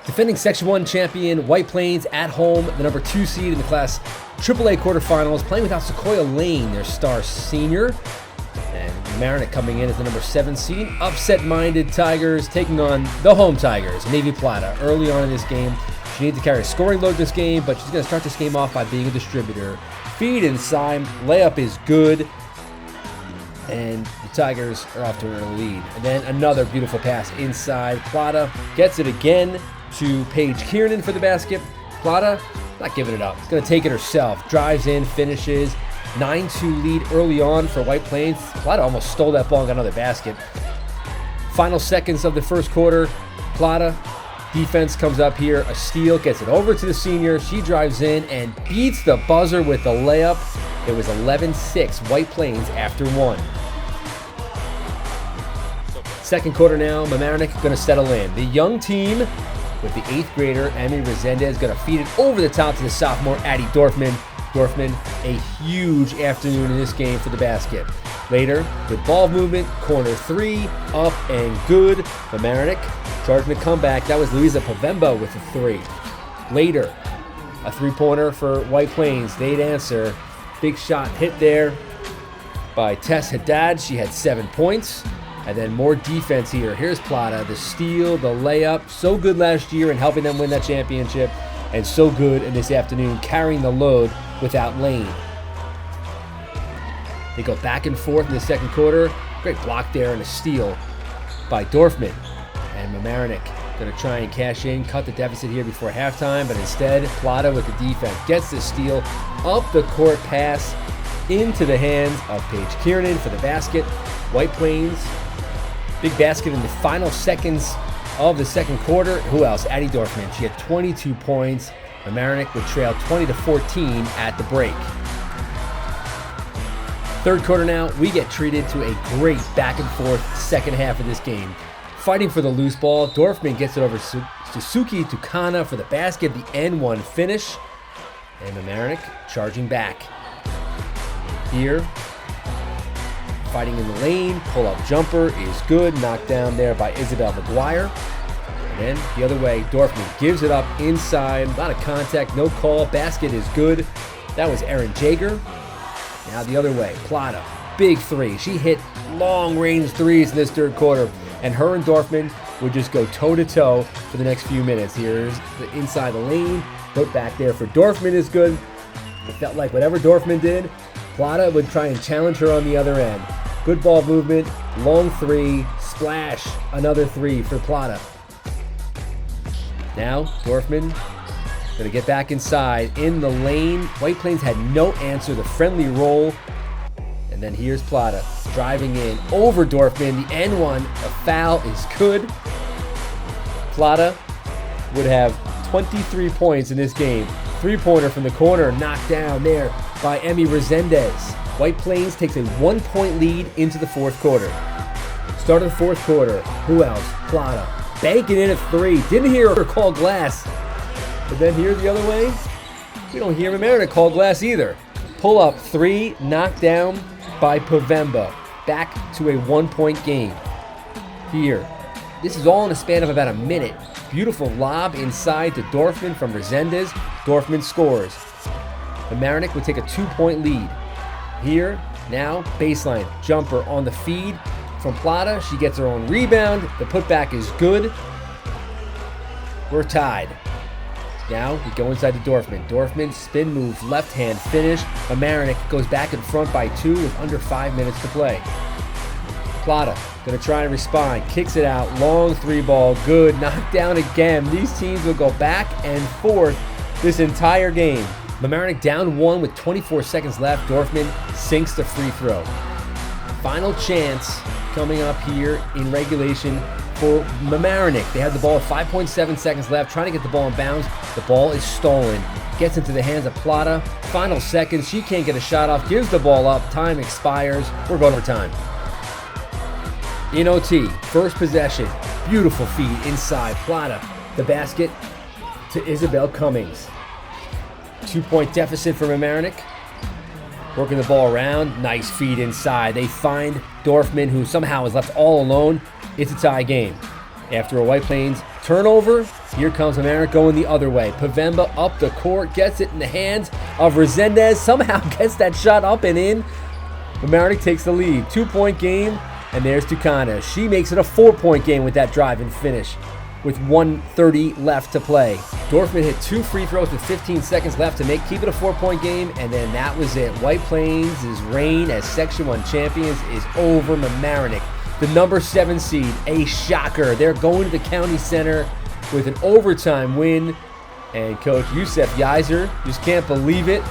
Defending Section 1 champion White Plains at home, the number 2 seed in the Class AAA Quarterfinals, playing without Sequoia Lane, their star senior. And Mamaroneck coming in as the number 7 seed. Upset-minded Tigers taking on the home Tigers, Ineivi Plata. Early on in this game, she needs to carry a scoring load this game, but she's going to start this game off by being a distributor. Feed inside, layup is good, and the Tigers are off to an early lead. And then another beautiful pass inside. Plata gets it again to Paige Kiernan for the basket. Plata not giving it up. She's going to take it herself. Drives in, finishes. 9-2 lead early on for White Plains. Plata almost stole that ball and got another basket. Final seconds of the first quarter. Plata defense comes up here. A steal, gets it over to the senior. She drives in and beats the buzzer with the layup. It was 11-6 White Plains after one. Second quarter now, Mamaroneck going to settle in. The young team with the 8th grader, Emmy Resendez, going to feed it over the top to the sophomore, Addie Dorfman. Dorfman, a huge afternoon in this game for the basket. Later, good ball movement, corner 3, up and good. Mamaroneck charging the comeback. That was Luisa Pavemba with a 3. Later, a 3-pointer for White Plains. They'd answer. Big shot hit there by Tess Haddad. She had 7 points. And then more defense here. Here's Plata, the steal, the layup. So good last year in helping them win that championship. And so good in this afternoon, carrying the load without Lane. They go back and forth in the second quarter. Great block there and a steal by Dorfman. And Mamaroneck going to try and cash in, cut the deficit here before halftime. But instead, Plata with the defense gets the steal. Up the court pass into the hands of Paige Kiernan for the basket. White Plains. Big basket in the final seconds of the second quarter. Who else? Addie Dorfman. She had 22 points. Mamaroneck would trail 20-14 at the break. Third quarter now, we get treated to a great back and forth second half of this game. Fighting for the loose ball, Dorfman gets it over Suzuki Tukana for the basket, the N1 finish. And Mamaroneck charging back. Here, fighting in the lane, pull-up jumper is good, knocked down there by Isabel McGuire. And then the other way, Dorfman gives it up inside, a lot of contact, no call, basket is good. That was Erin Jager. Now the other way, Plata, big 3. She hit long-range 3s in this third quarter, and her and Dorfman would just go toe-to-toe for the next few minutes. Here's the inside the lane, put back there for Dorfman is good. It felt like whatever Dorfman did, Plata would try and challenge her on the other end. Good ball movement, long 3, splash, another 3 for Plata. Now, Dorfman going to get back inside in the lane. White Plains had no answer, the friendly roll. And then here's Plata driving in over Dorfman. The N1, a foul is good. Plata would have 23 points in this game. 3-pointer from the corner, knocked down there by Emmy Resendez. White Plains takes a 1-point lead into the fourth quarter. Start of the fourth quarter. Who else? Plata. Banking in at 3. Didn't hear her call glass. But then here the other way, we don't hear Mamaroneck call glass either. Pull up 3, knocked down by Pavemba. Back to a 1-point game. Here. This is all in a span of about a minute. Beautiful lob inside to Dorfman from Resendez. Dorfman scores. Mamaroneck would take a 2-point lead. Here, now, baseline jumper on the feed from Plata. She gets her own rebound. The putback is good. We're tied. Now, we go inside to Dorfman. Dorfman, spin move, left hand finish. Mamaroneck goes back in front by 2 with under 5 minutes to play. Plata going to try and respond. Kicks it out. Long 3-ball. Good. Knocked down again. These teams will go back and forth this entire game. Mamaroneck down 1 with 24 seconds left. Dorfman sinks the free throw. Final chance coming up here in regulation for Mamaroneck. They have the ball with 5.7 seconds left, trying to get the ball in bounds. The ball is stolen. Gets into the hands of Plata. Final seconds. She can't get a shot off. Gives the ball up. Time expires. We're going overtime. In OT, first possession. Beautiful feed inside. Plata, the basket to Isabel Cummings. 2-point deficit for Mamaroneck. Working the ball around. Nice feed inside. They find Dorfman, who somehow is left all alone. It's a tie game. After a White Plains Turnover. Here comes Mamaroneck going the other way. Pavemba up the court, gets it in the hands of Resendez. Somehow gets that shot up and in. Mamaroneck takes the lead. 2-point game, and there's Tucana. She makes it a 4-point game with that drive and finish with 1:30 left to play. Dorfman hit 2 free throws with 15 seconds left to keep it a 4-point game, and then that was it. White Plains' reign as Section 1 champions is over. Mamaroneck, the number 7 seed, a shocker. They're going to the county center with an overtime win, and Coach Yusef Yizer just can't believe it.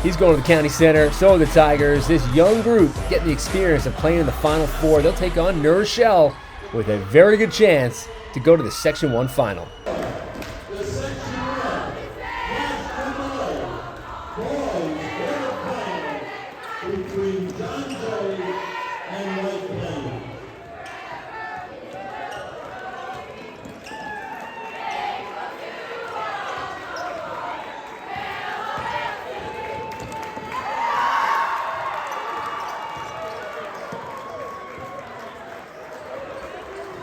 He's going to the county center. So are the Tigers. This young group getting the experience of playing in the Final Four. They'll take on Nur Shell with a very good chance to go to the Section 1 final.